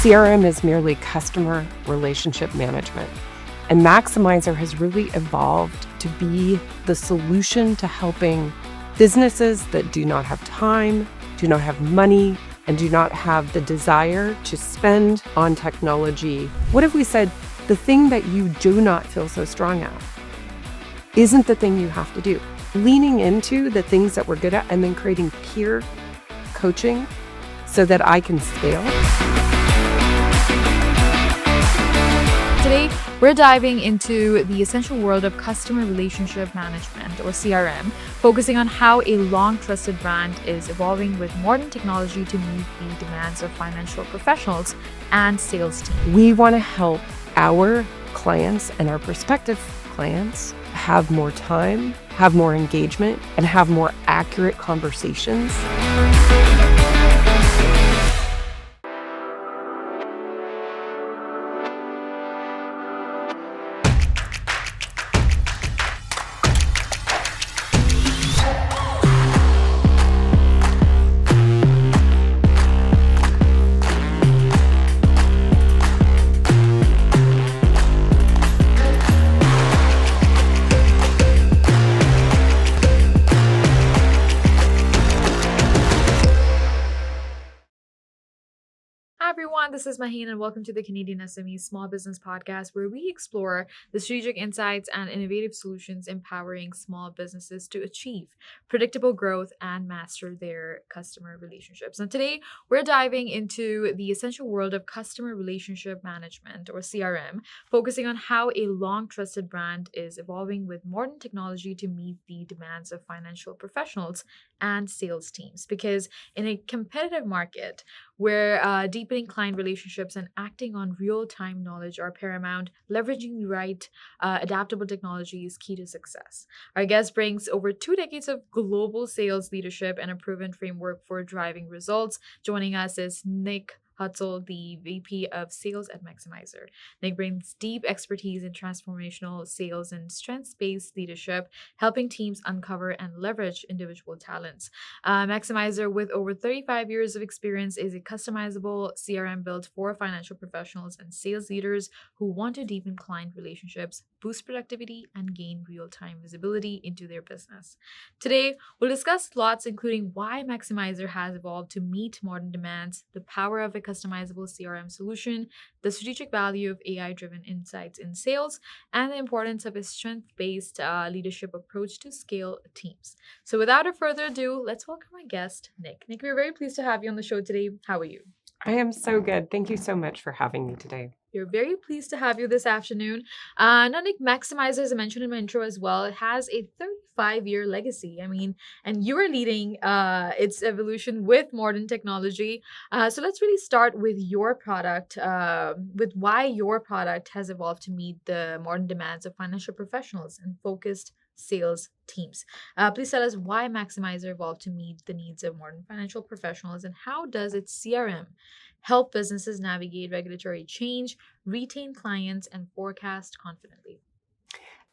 CRM is merely customer relationship management, and Maximizer has really evolved to be the solution to helping businesses that do not have time, do not have money, and do not have the desire to spend on technology. What if we said the thing that you do not feel so strong at isn't the thing you have to do? Leaning into the things that we're good at and then creating peer coaching so that I can scale. Today, we're diving into the essential world of customer relationship management, or CRM, focusing on how a long-trusted brand is evolving with modern technology to meet the demands of financial professionals and sales teams. We want to help our clients and our prospective clients have more time, have more engagement, and have more accurate conversations. Hi everyone, this is Maheen and welcome to the CanadianSME Small Business Podcast, where we explore the strategic insights and innovative solutions empowering small businesses to achieve predictable growth and master their customer relationships. And today, we're diving into the essential world of customer relationship management, or CRM, focusing on how a long-trusted brand is evolving with modern technology to meet the demands of financial professionals and sales teams. Because in a competitive market where deepening client relationships and acting on real-time knowledge are paramount, leveraging the right adaptable technology is key to success. Our guest brings over 2 decades of global sales leadership and a proven framework for driving results. Joining us is Nic Hutzul, the VP of Sales at Maximizer. Nic brings deep expertise in transformational sales and strengths-based leadership, helping teams uncover and leverage individual talents. Maximizer, with over 35 years of experience, is a customizable CRM built for financial professionals and sales leaders who want to deepen client relationships, boost productivity, and gain real-time visibility into their business. Today, we'll discuss lots, including why Maximizer has evolved to meet modern demands, the power of a customizable CRM solution, the strategic value of AI-driven insights in sales, and the importance of a strength-based leadership approach to scale teams. So without further ado, let's welcome our guest, Nic. Nic, we're very pleased to have you on the show today. How are you? I am so good. Thank you so much for having me today. We're very pleased to have you this afternoon. Now, Nic, Maximizer, as I mentioned in my intro as well, it has a 35-year legacy. And you are leading its evolution with modern technology. So let's really start with your product, with why your product has evolved to meet the modern demands of financial professionals and focused sales teams. Please tell us why Maximizer evolved to meet the needs of modern financial professionals, and how does its CRM help businesses navigate regulatory change, retain clients, and forecast confidently?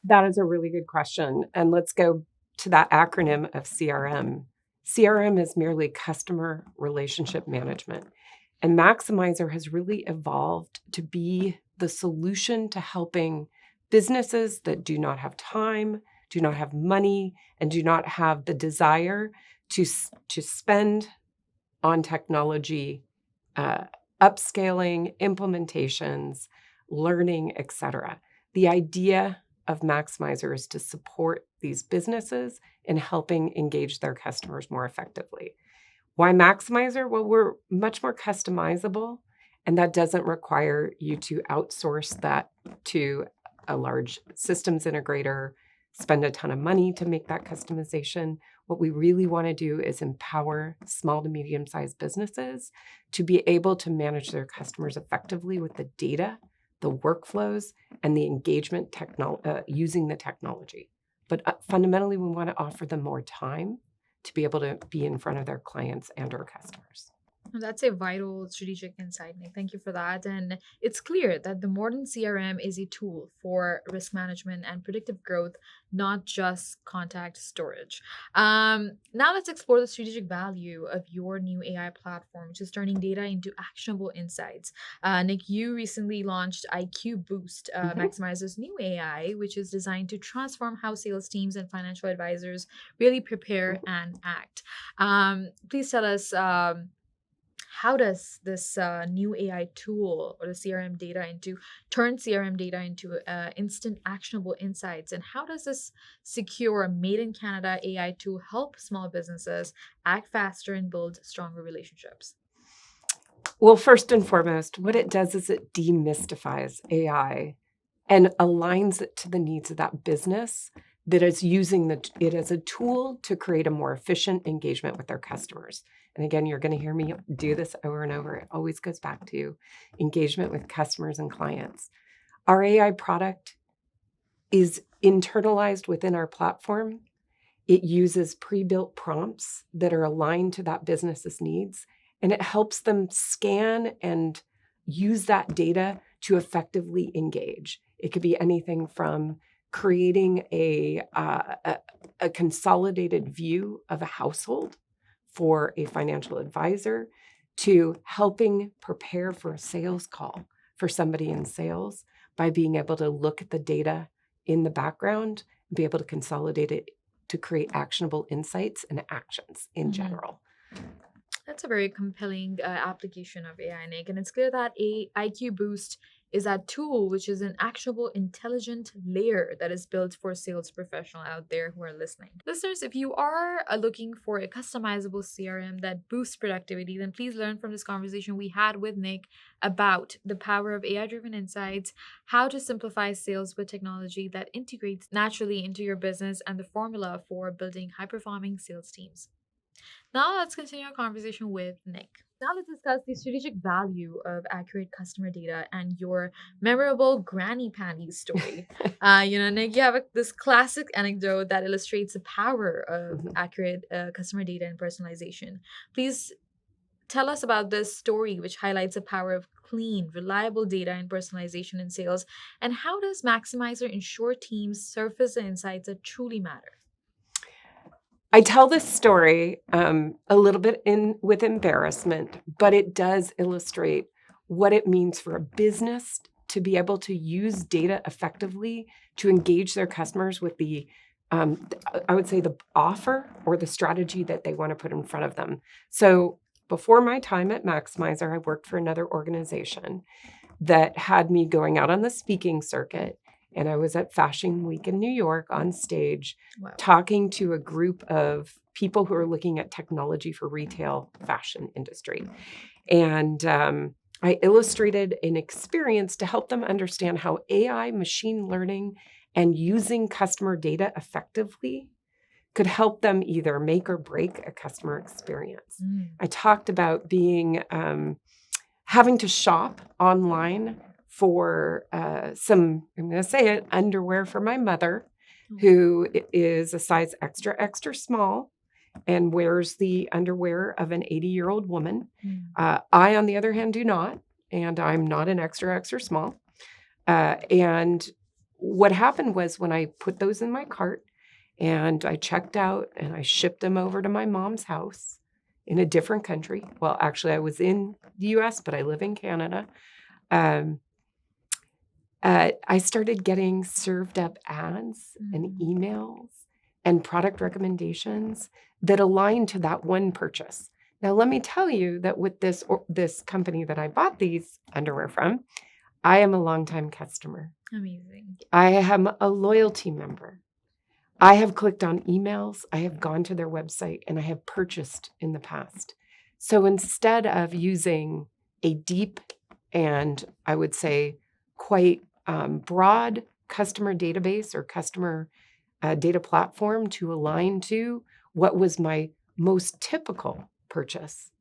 That is a really good question. And let's go to that acronym of CRM. CRM is merely customer relationship management. And Maximizer has really evolved to be the solution to helping businesses that do not have time, do not have money, and do not have the desire to spend on technology, upscaling, implementations, learning, etc. The idea of Maximizer is to support these businesses in helping engage their customers more effectively. Why Maximizer? Well, we're much more customizable, and that doesn't require you to outsource that to a large systems integrator, spend a ton of money to make that customization. What we really want to do is empower small to medium-sized businesses to be able to manage their customers effectively with the data, the workflows, and the engagement using the technology. But fundamentally, we want to offer them more time to be able to be in front of their clients and our customers. That's a vital strategic insight, Nick. Thank you for that. And it's clear that the modern CRM is a tool for risk management and predictive growth, not just contact storage. Now let's explore the strategic value of your new AI platform, which is turning data into actionable insights. Nick, you recently launched IQ Boost, Mhm. Maximizer's new AI, which is designed to transform how sales teams and financial advisors really prepare and act. Please tell us. How does this new AI tool or the CRM data into turn CRM data into instant actionable insights? And how does this secure made in Canada AI tool help small businesses act faster and build stronger relationships? Well, first and foremost, what it does is it demystifies AI and aligns it to the needs of that business that is using it as a tool to create a more efficient engagement with their customers. And again, you're going to hear me do this over and over. It always goes back to engagement with customers and clients. Our AI product is internalized within our platform. It uses pre-built prompts that are aligned to that business's needs, and it helps them scan and use that data to effectively engage. It could be anything from creating a consolidated view of a household for a financial advisor to helping prepare for a sales call for somebody in sales by being able to look at the data in the background and be able to consolidate it to create actionable insights and actions in Mhm. general. That's a very compelling application of AI, Nick. And it's clear that a IQ Boost is that tool, which is an actionable, intelligent layer that is built for sales professional out there who are listening. Listeners, if you are looking for a customizable CRM that boosts productivity, then please learn from this conversation we had with Nick about the power of AI-driven insights, how to simplify sales with technology that integrates naturally into your business, and the formula for building high-performing sales teams. Now let's continue our conversation with Nick. Now let's discuss the strategic value of accurate customer data and your memorable granny panties story. Nick, you have this classic anecdote that illustrates the power of Mhm. accurate customer data and personalization. Please tell us about this story, which highlights the power of clean, reliable data and personalization in sales. And how does Maximizer ensure teams surface the insights that truly matter? I tell this story a little bit with embarrassment, but it does illustrate what it means for a business to be able to use data effectively to engage their customers with I would say, the offer or the strategy that they want to put in front of them. So before my time at Maximizer, I worked for another organization that had me going out on the speaking circuit. And I was at Fashion Week in New York on stage Wow. talking to a group of people who are looking at technology for retail fashion industry. And I illustrated an experience to help them understand how AI, machine learning, and using customer data effectively could help them either make or break a customer experience. Mm. I talked about having to shop online for some, I'm going to say it, underwear for my mother, who is a size extra, extra small and wears the underwear of an 80-year-old woman. Mm. I, on the other hand, do not, and I'm not an extra, extra small. And what happened was when I put those in my cart and I checked out and I shipped them over to my mom's house in a different country. Well, actually, I was in the US, but I live in Canada. Um, I started getting served up ads and emails and product recommendations that align to that one purchase. Now, let me tell you that with this company that I bought these underwear from, I am a longtime customer. Amazing. I am a loyalty member. I have clicked on emails, I have gone to their website, and I have purchased in the past. So instead of using a deep and I would say quite broad customer database or customer data platform to align to what was my most typical purchase,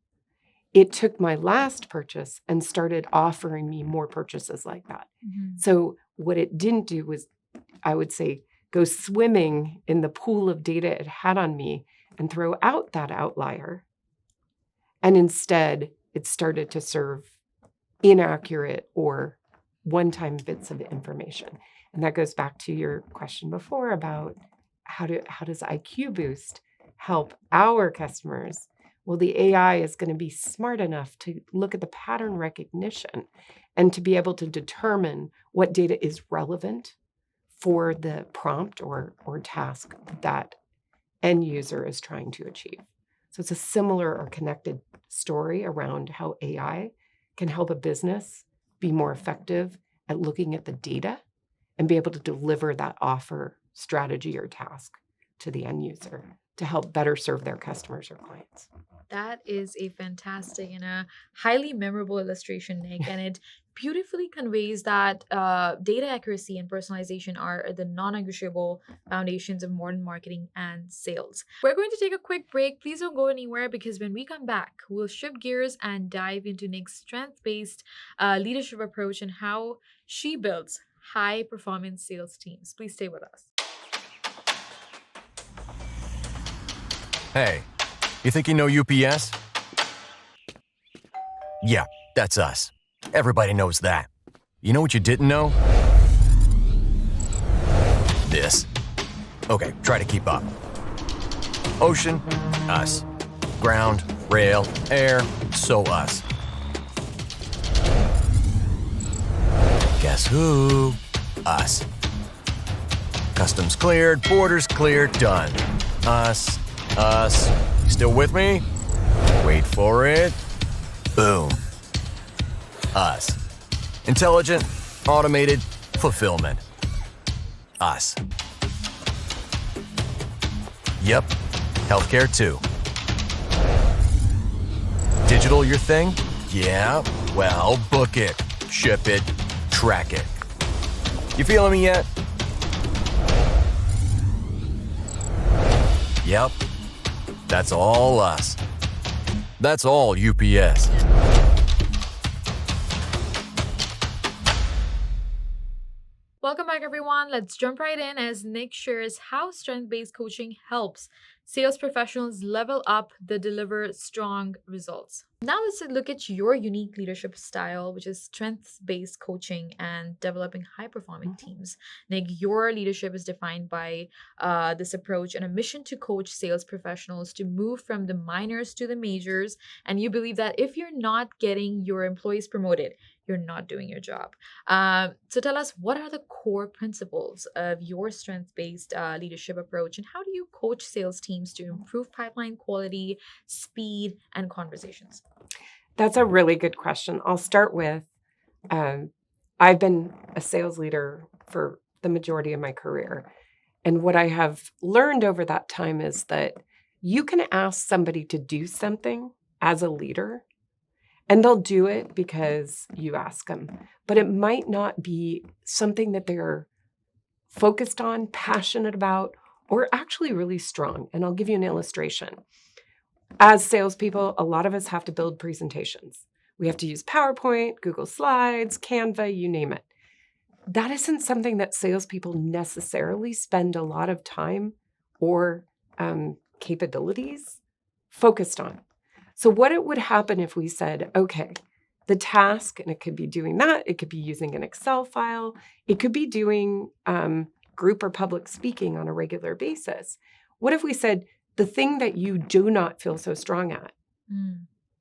it took my last purchase and started offering me more purchases like that. Mhm. So what it didn't do was, I would say, go swimming in the pool of data it had on me and throw out that outlier, and instead it started to serve inaccurate or one-time bits of information. And that goes back to your question before about how does IQ Boost help our customers? Well, the AI is going to be smart enough to look at the pattern recognition and to be able to determine what data is relevant for the prompt or task that end user is trying to achieve. So it's a similar or connected story around how AI can help a business be more effective at looking at the data and be able to deliver that offer, strategy, or task to the end user to help better serve their customers or clients. That is a fantastic and a highly memorable illustration, Nic, and it beautifully conveys that data accuracy and personalization are the non-negotiable foundations of modern marketing and sales. We're going to take a quick break. Please don't go anywhere, because when we come back, we'll shift gears and dive into Nic's strength-based leadership approach and how she builds high-performance sales teams. Please stay with us. Hey, you think you know UPS? Yeah, that's us. Everybody knows that. You know what you didn't know? This. Okay, try to keep up. Ocean, us. Ground, rail, air, so us. Guess who? Us. Customs cleared, borders cleared, done. Us. Still with me? Wait for it. Boom. Us. Intelligent, automated, fulfillment. Us. Yep. Healthcare too. Digital your thing? Yeah. Well, book it, ship it, track it. You feeling me yet? Yep. That's all us. That's all UPS. Welcome back, everyone. Let's jump right in as Nic shares how strength-based coaching helps sales professionals level up to deliver strong results. Now let's look at your unique leadership style, which is strengths-based coaching and developing high-performing teams. Nic, your leadership is defined by this approach and a mission to coach sales professionals to move from the minors to the majors. And you believe that if you're not getting your employees promoted, you're not doing your job. So tell us, what are the core principles of your strength-based leadership approach, and how do you coach sales teams to improve pipeline quality, speed, and conversations? That's a really good question. I'll start with, I've been a sales leader for the majority of my career. And what I have learned over that time is that you can ask somebody to do something as a leader, and they'll do it because you ask them. But it might not be something that they're focused on, passionate about, or actually really strong. And I'll give you an illustration. As salespeople, a lot of us have to build presentations. We have to use PowerPoint, Google Slides, Canva, you name it. That isn't something that salespeople necessarily spend a lot of time or capabilities focused on. So what it would happen if we said, okay, the task, and it could be doing that, it could be using an Excel file, it could be doing group or public speaking on a regular basis. What if we said, the thing that you do not feel so strong at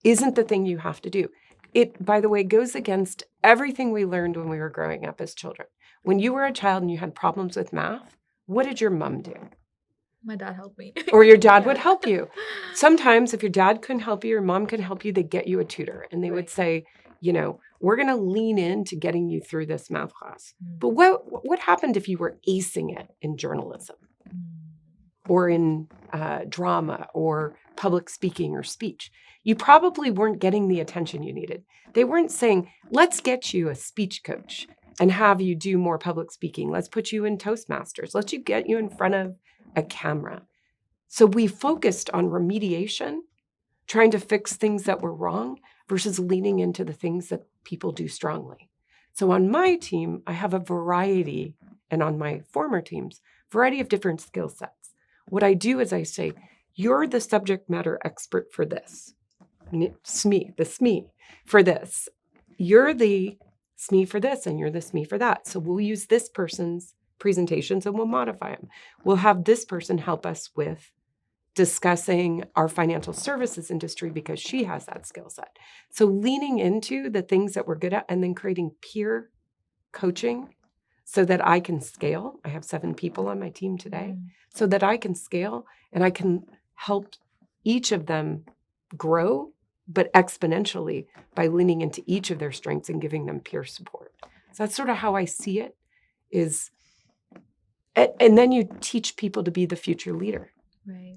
isn't the thing you have to do? It, by the way, goes against everything we learned when we were growing up as children. When you were a child and you had problems with math, what did your mom do? My dad helped me. Or your dad would help you. Sometimes if your dad couldn't help you, your mom couldn't help you, they'd get you a tutor. And they would say, you know, we're going to lean into getting you through this math class. But what happened if you were acing it in journalism or in drama or public speaking or speech? You probably weren't getting the attention you needed. They weren't saying, let's get you a speech coach and have you do more public speaking. Let's put you in Toastmasters. Let's get you in front of a camera. So we focused on remediation, trying to fix things that were wrong versus leaning into the things that people do strongly. So on my team, I have a variety, and on my former teams, variety of different skill sets. What I do is I say, you're the subject matter expert for this. SME, the SME for this. You're the SME for this and you're the SME for that. So we'll use this person's presentations and we'll modify them. We'll have this person help us with discussing our financial services industry because she has that skill set. So leaning into the things that we're good at and then creating peer coaching so that I can scale. I have 7 people on my team today, so that I can scale and I can help each of them grow, but exponentially by leaning into each of their strengths and giving them peer support. So that's sort of how I see it is. And then you teach people to be the future leader. Right.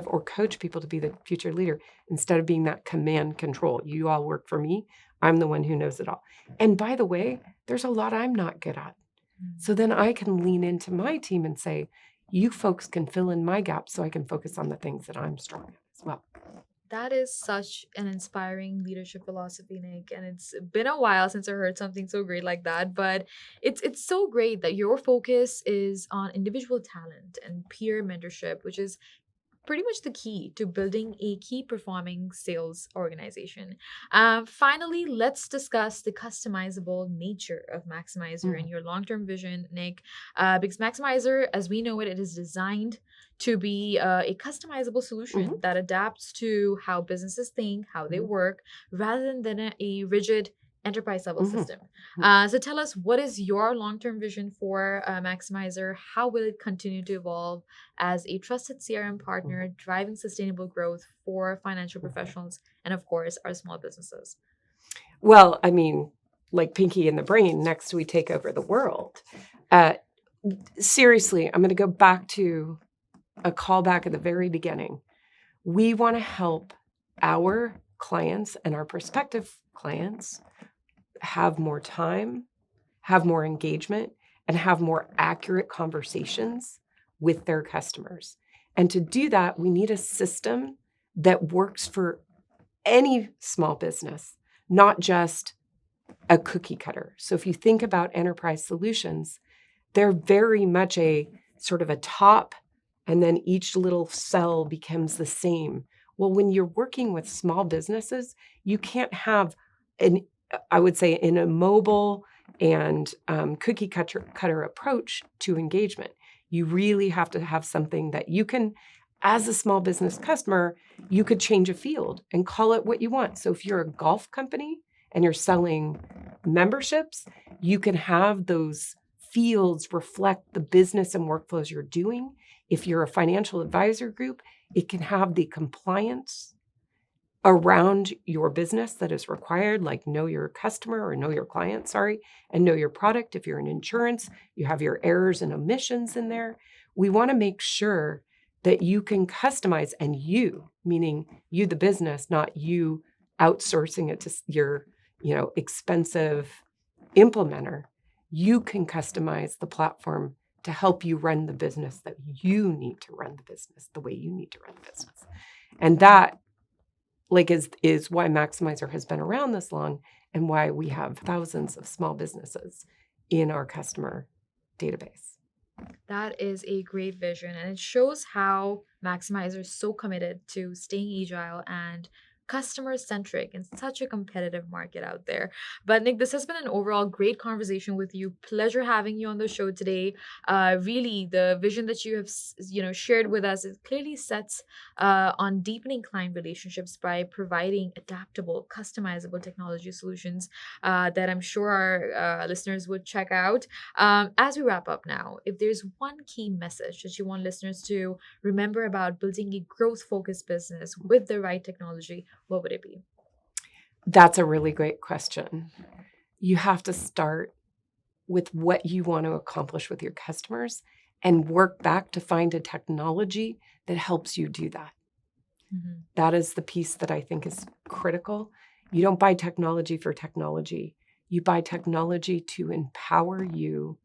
Or coach people to be the future leader instead of being that command control. You all work for me. I'm the one who knows it all. And by the way, there's a lot I'm not good at. So then I can lean into my team and say, you folks can fill in my gaps so I can focus on the things that I'm strong at as well. That is such an inspiring leadership philosophy, Nic. And it's been a while since I heard something so great like that. But it's so great that your focus is on individual talent and peer mentorship, which is pretty much the key to building a key performing sales organization. Finally, let's discuss the customizable nature of Maximizer and your long-term vision, Nic. Because Maximizer, as we know it, it is designed to be a customizable solution that adapts to how businesses think, how they work, rather than a rigid enterprise level system. So tell us, what is your long-term vision for Maximizer? How will it continue to evolve as a trusted CRM partner, driving sustainable growth for financial professionals and, of course, our small businesses? Well, I mean, like Pinky in the Brain, next we take over the world. Seriously, I'm going to go back to a callback at the very beginning. We want to help our clients and our prospective clients have more time, have more engagement, and have more accurate conversations with their customers. And to do that, we need a system that works for any small business, not just a cookie cutter. So if you think about enterprise solutions, they're very much a sort of a top, and then each little cell becomes the same. Well, when you're working with small businesses, you can't have I would say in a mobile and cookie cutter approach to engagement. You really have to have something that you can, as a small business customer, you could change a field and call it what you want. So if you're a golf company and you're selling memberships, you can have those fields reflect the business and workflows you're doing. If you're a financial advisor group, it can have the compliance around your business that is required, like know your customer or know your client, and know your product. If you're in insurance, you have your errors and omissions in there. We want to make sure that you can customize, and you, meaning you, the business, not you outsourcing it to your, expensive implementer. You can customize the platform to help you run the business that you need to run the business the way you need to run the business. And that is why Maximizer has been around this long and why we have thousands of small businesses in our customer database. That is a great vision, and it shows how Maximizer is so committed to staying agile and customer-centric in such a competitive market out there. But Nic, this has been an overall great conversation with you. Pleasure having you on the show today. Really, the vision that you have shared with us, it clearly sets on deepening client relationships by providing adaptable, customizable technology solutions that I'm sure our listeners would check out. As we wrap up now, if there's one key message that you want listeners to remember about building a growth-focused business with the right technology, what would it be? That's a really great question. You have to start with what you want to accomplish with your customers and work back to find a technology that helps you do that. That is the piece that I think is critical. You don't buy technology for technology. You buy technology to empower you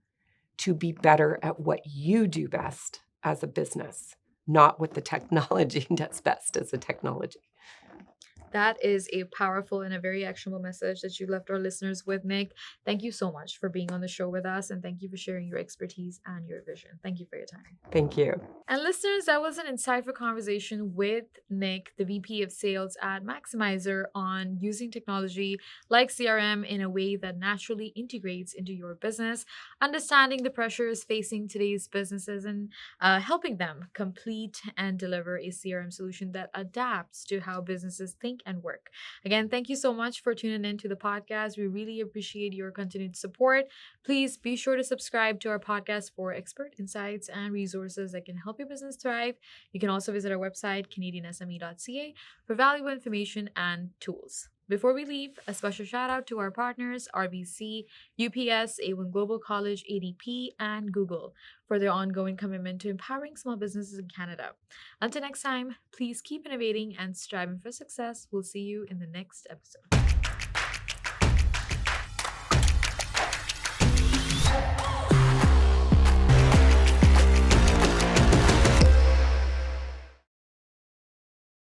to be better at what you do best as a business, not what the technology does best as a technology. That is a powerful and a very actionable message that you left our listeners with, Nic. Thank you so much for being on the show with us, and thank you for sharing your expertise and your vision. Thank you for your time. Thank you. And listeners, that was an insightful conversation with Nic, the VP of Sales at Maximizer, on using technology like CRM in a way that naturally integrates into your business, understanding the pressures facing today's businesses, and helping them complete and deliver a CRM solution that adapts to how businesses think and work. Again, thank you so much for tuning in to the podcast. We really appreciate your continued support. Please be sure to subscribe to our podcast for expert insights and resources that can help your business thrive. You can also visit our website, CanadianSME.ca, for valuable information and tools. Before we leave, a special shout out to our partners, RBC, UPS, A1 Global College, ADP, and Google for their ongoing commitment to empowering small businesses in Canada. Until next time, please keep innovating and striving for success. We'll see you in the next episode.